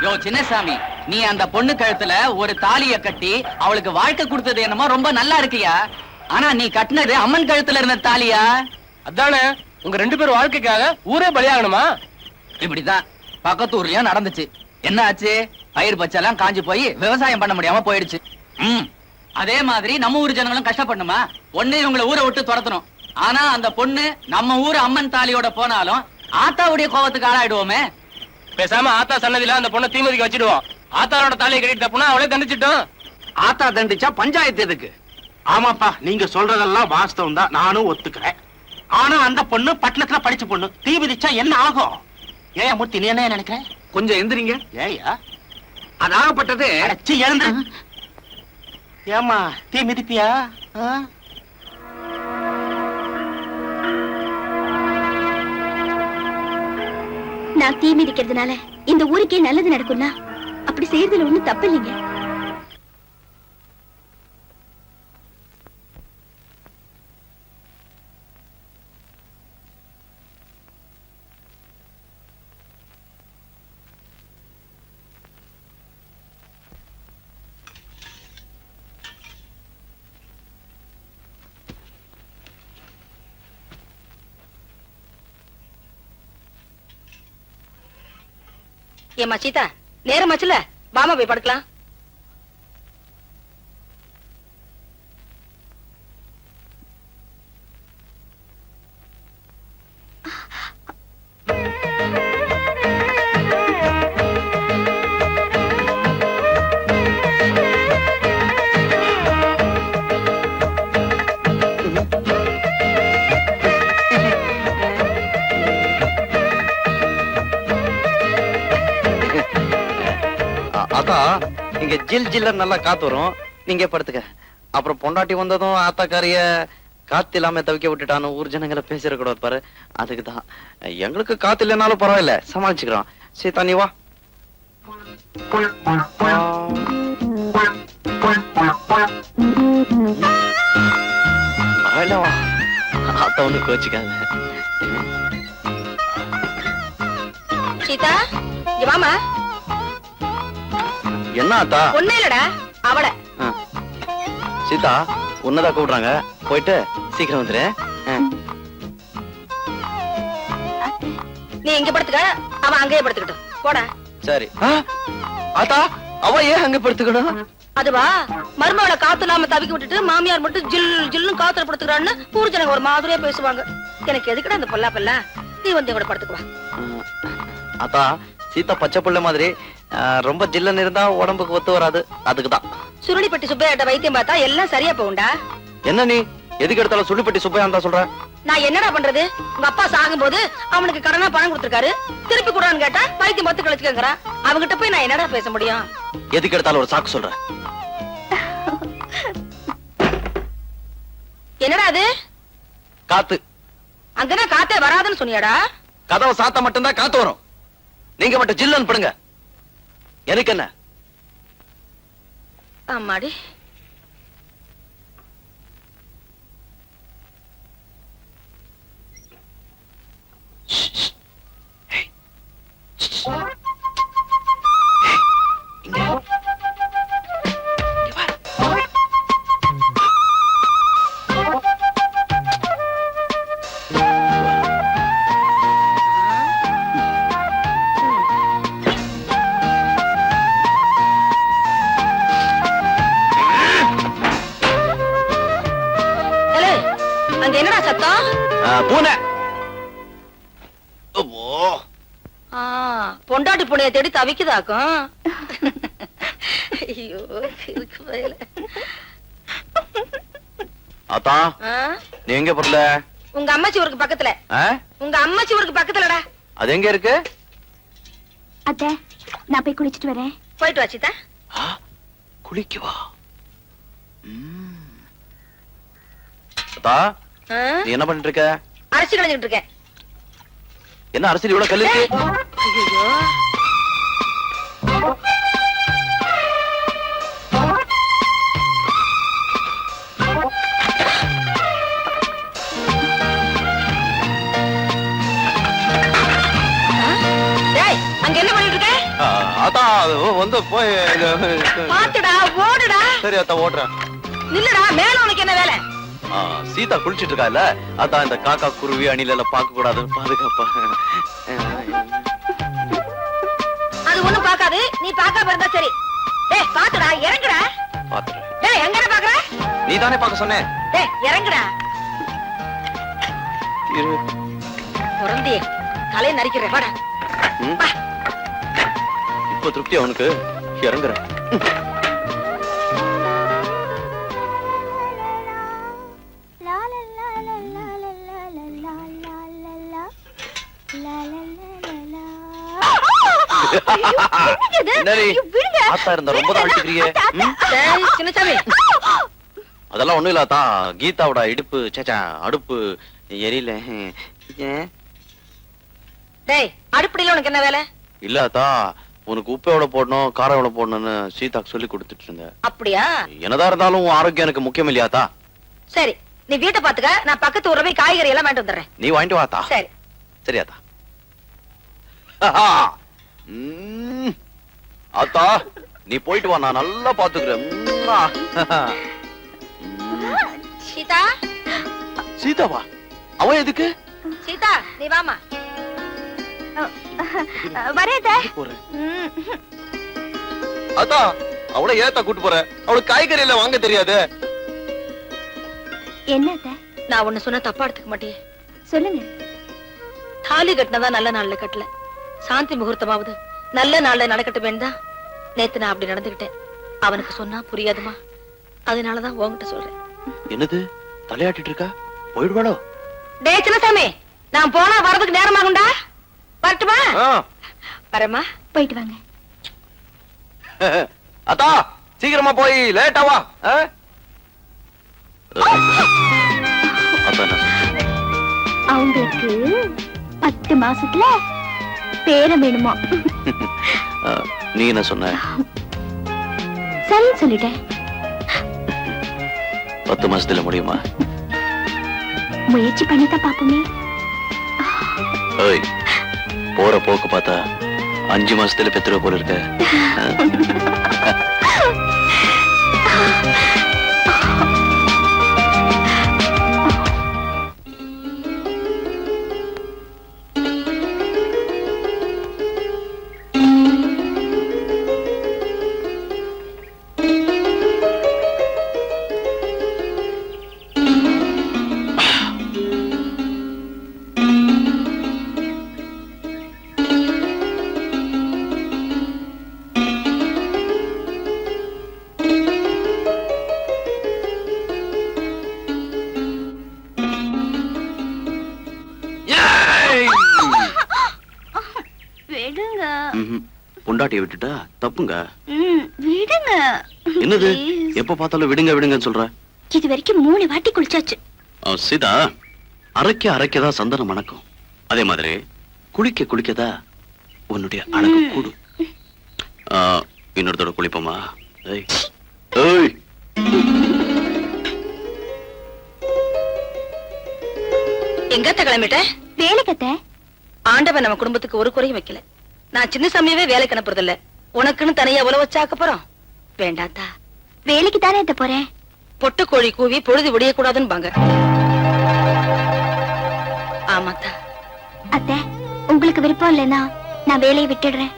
யோ சின்னசாமி, நீ அந்த பொண்ணு கழுத்துல ஒரு தாலிய கட்டி அவளுக்கு வாழ்க்கை கொடுத்தது என்னமோ ரொம்ப நல்லா இருக்கியா. ஆனா நீ கட்டினது அம்மன் கழுத்துல இருந்த தாலியா? அதானே உங்க 2 பேர் வாழ்க்கைக்காக ஊரே பலியாகணுமா? இப்படிதான் பக்கத்து ஊர்லயும் நடந்துச்சு. என்ன ஆச்சு? பயிர் பச்செல்லாம் காஞ்சு போய் விவசாயம் பண்ண முடியாம போயிடுச்சு. அதே மாதிரி நம்ம ஊர் ஜனங்களும் கஷ்டப்படணுமா? ஒண்ணு இவங்களை ஊரை விட்டு துரத்தணும். ஆனா அந்த பொண்ணு நம்ம ஊர் அம்மன் தாலியோட போனாலும் ஆத்தாவுடைய கோபத்துக்கு ஆளாயிடுவோமே. பேசாம ஆத்தா சன்னதியில அந்த பொண்ணை தீமதிக்கு வச்சிடுவோம். ஆத்தாரோட தாலியை கட்டிட்டு தப்புனா அவளே தண்டிச்சிட்டோம். ஆத்தா தண்டிச்சா பஞ்சாயத்து எதுக்கு? ஆமாப்பா, நீங்க சொல்றதெல்லாம் வாஸ்தவம் தான், நானும் ஒத்துக்கிறேன். ஆனா அந்த பொண்ணு பட்டணத்துல படிச்ச பொண்ணு, தீ விதிச்சா என்ன ஆகும்? ஏன் மூர்த்தி, நீ என்ன நினைக்கிற? கொஞ்சம் எந்திரிங்க. ஏயா அதாகப்பட்டது? அடைச்சி எழுந்து. ஏமா தீ மிதிப்பியா? நான் தீ மிதிக்கிறதுனால இந்த ஊருக்கே நல்லது நடக்கும்னா அப்படி செய்யறதுல ஒண்ணும் தப்பு இல்லைங்க. ஏமா சீதா, நேரம் ஆச்சுல, வாமா போய் படுக்கலாம். அத்தா, இங்க ஜில் ஜில்லர் நல்லா காத்து வரும், நீங்க படுத்துக்க. அப்புறம் பொண்டாட்டி வந்ததும் ஆத்தாக்காரிய காத்து இல்லாம தவிக்க விட்டுட்டான்னு ஊர் ஜனங்களை பேசிடக்கூடாது பாரு, அதுக்குதான். எங்களுக்கு காத்து இல்லைனாலும் பரவாயில்ல, சமாளிச்சுக்கிறோம். சீதா நீ வா. பரவாயில்ல வா, ஆத்தா ஒண்ணு கோச்சிக்காத. சீதா இங்க வாமா. என்ன ஆத்தா? ஒண்ணு இல்லடா, அவள. சீதா உன்னதான் கூப்பிடுறாங்க, போயிட்டு சீக்கிரம் வந்துரு. நீ இங்க படுத்துக்க, அவன் அங்கேயே படுத்துக்கிட்டோம். போடா. சரி. ஆத்தா, அவ ஏன் அங்க படுத்துக்கணும்? அதுவா, மருமகளை காத்து இல்லாம தவிக்க விட்டுட்டு மாமியார் மட்டும் ஜில் ஜில்னு காத்துல படுத்துக்கிறான்னு ஊர் ஜனங்க ஒரு மாதிரியா பேசுவாங்க. எனக்கு எதுக்குடா இந்த பொல்லாப்பெல்லாம்? நீ வந்து கூட படுத்துக்குவா. ஆத்தா, சீதா பச்சை புள்ள மாதிரி ரொம்ப ஜில்லன்னு இருந்தா உடம்புக்கு ஒத்து வராது, அதுக்குதான். சுருளிப்பட்டி சுப்பையாட்ட வைத்தியம் பார்த்தா எல்லாம் சரியா போகும்டா. என்ன நீ எதுக்கு எடுத்தாலும் சுள்ளிப்பட்டி சுப்பையா தான் சொல்ற? நான் என்னடா பண்றது? உங்க அப்பா சாகும் போது அவனுக்கு கடனா பணம் கொடுத்திருக்காரு, திருப்பி கூடான்னு கேட்டா வைத்தியம் பார்த்து கழிச்சுக்கங்கிறான். அவங்கிட்ட போய் நான் என்னடா பேச முடியும்? எதுக்கு எடுத்தாலும் ஒரு சாக்கு சொல்ற? என்னடா அது? காத்து. அங்கதான் காத்தே வராதுன்னு சொன்னியாடா? கதவை சாத்த மட்டும்தான் காத்து வரும், நீங்க மட்டும் ஜில்லன்னு படுங்க. எனக்கு என்ன? அம்மாடி. அங்க என்னடா சத்தம்? பூனை. பொண்டாட்டி பூனையை தேடி தவிக்குதாக்கும். ஐயோ இருக்கு வயல. ஆத்தா, நீ எங்க போறல? உங்க அம்மாச்சி ஊருக்கு பக்கத்துல. உங்க அம்மாச்சி ஊருக்கு பக்கத்துலடா. அது எங்க இருக்கு? அத்தை, நான் போய் குளிச்சிட்டு வரேன். போயிட்டு வா சீதா. குளிக்குவா? ஆத்தா, நீ என்ன பண்ணிட்டு இருக்க? அரிசி களைஞ்சிட்டு இருக்கேன். என்ன அரசியல் இவ்வளவு கல்லு இருக்கு? ஐயோ, ஆத்தா அது வந்து போய் பாத்துடா ஓடுடா. சரி ஆத்தா ஓடுறேன். நில்லுடா, மேல உனக்கு என்ன வேலை? சீதா குளிச்சிட்டு இருக்கால, அதான் இந்த காக்கா குருவி அணில பார்க்க கூடாதுன்னு பாதுகாப்பா. அது ஒண்ணும் பாக்காது, நீ பாக்காம இருந்தா சரி. டேய் பாத்துடா, இறங்குடா. பாத்துறேன். டேய் எங்கடா பாக்குற? நீ தானே பார்க்க சொன்ன. டேய் இறங்குடா. இரு. புறந்தியே தலையை நரிக்கிறேன், வாடா. ம்? வா. இப்ப திருப்தி அவனுக்கு. இறங்குறேன். என்னடி? ஆத்தா இருந்தா ரொம்ப தான் அழுத்திக்கிறியே. டேய் சின்னசாமி, அதெல்லாம் ஒண்ணும் இல்லாதா, கீதாவோட இடுப்பு சேச்சா அடுப்பு எரியல. ஏன் டேய் அடுப்படியில உனக்கு என்ன வேலை? இல்லாதா, உனக்கு உப்பு எவ்வளவு போடணும் காரம் எவ்வளவு போடணும்னு சீதாக்கு சொல்லி கொடுத்துட்டு இருந்தேன். அப்படியா? என்னதான் இருந்தாலும் உன் ஆரோக்கியம் எனக்கு முக்கியம் இல்லையாத்தா? சரி, நீ வீட்டை பாத்துக்க, நான் பக்கத்து ஊர்ல போய் காய்கறி எல்லாம் வாங்கிட்டு வந்துடுறேன். நீ வாங்கிட்டு வாத்தா. சரி. சரியாத்தா. ஆத்தா நீ போயிட்டு வா, நான் நல்லா பாத்துக்கிறேன். சீதா, சீதாவா? அவன் எதுக்கு சீதா நீ வாமா. வரேத. போறேன்? அத்தா அவளை ஏத்தா கூட்டு போற? அவளுக்கு காய்கறி எல்லாம் வாங்க தெரியாது. என்னத? நான் ஒண்ணு சொன்னா தப்பா எடுத்துக்க மாட்டியே. சொல்லுங்க. தாலி கட்டினதா நல்ல நாள்ல கட்டல, சாந்தி முகூர்த்தமாவது நல்ல நாள்ல நடக்கட்டும் தான் நேத்து நான் அப்படி நடந்துகிட்டேன். அவனுக்கு சொன்னா புரியாதுமா, அதனாலதான் உன்கிட்ட சொல்றேன். என்னது தலையாட்டிட்டு இருக்கா? போயிடுவாளோ? டேய் சின்னசாமி, நான் போனா வரதுக்கு நேரமாகும்டா. வரட்டுமா? வரேம்மா. போயிட்டு வாங்க. அத்தா சீக்கிரமா போய் லேட்டா வா. அவங்களுக்கு 10 மாசத்துல பேரம் வேணுமா? நீ என்ன சொன்ன? சரி சொல்லிட்டேன். 10 மாசத்துல முடியுமா? முயற்சி பண்ணிதான் பாப்போமே. ஏய், போற போக்கு பார்த்தா 5 மாசத்துல பெத்துற போல இருக்க. விடுங்க. பொண்டாட்டியை விட்டுட்டா தப்புங்க. விடுங்க. என்னது எப்ப பார்த்தாலும் விடுங்க விடுங்கன்னு சொல்ற? இது வரைக்கும் 3 வாட்டி குளிச்சாச்சு. சீதா, அரைக்கதான் சந்தனம் மணக்கும். அதே மாதிரி குளிக்க குளிக்கதா உன்னுடைய அழகு கூடும். இன்னொருத்தோட குளிப்போமா? ஏய் ஏய், எங்கத்த கிளம்பிட்ட? வேலைக்கத்த. ஆண்டவன் நம்ம குடும்பத்துக்கு ஒரு குறையும் வைக்கல. நான் சின்ன சமயமே வேலைக்கு அனுப்புறது இல்ல. உனக்குன்னு தனியா உழவு வச்சாக்க போறோம். வேண்டாத்தா. வேலைக்கு தானே எத்த போறேன். பொட்டு கோழி கூவி பொழுது விடிய கூடாதுன்னு பாங்க. ஆமாத்தா. அத்தை, உங்களுக்கு விருப்பம் இல்லைன்னா நான் வேலையை விட்டுடுறேன்.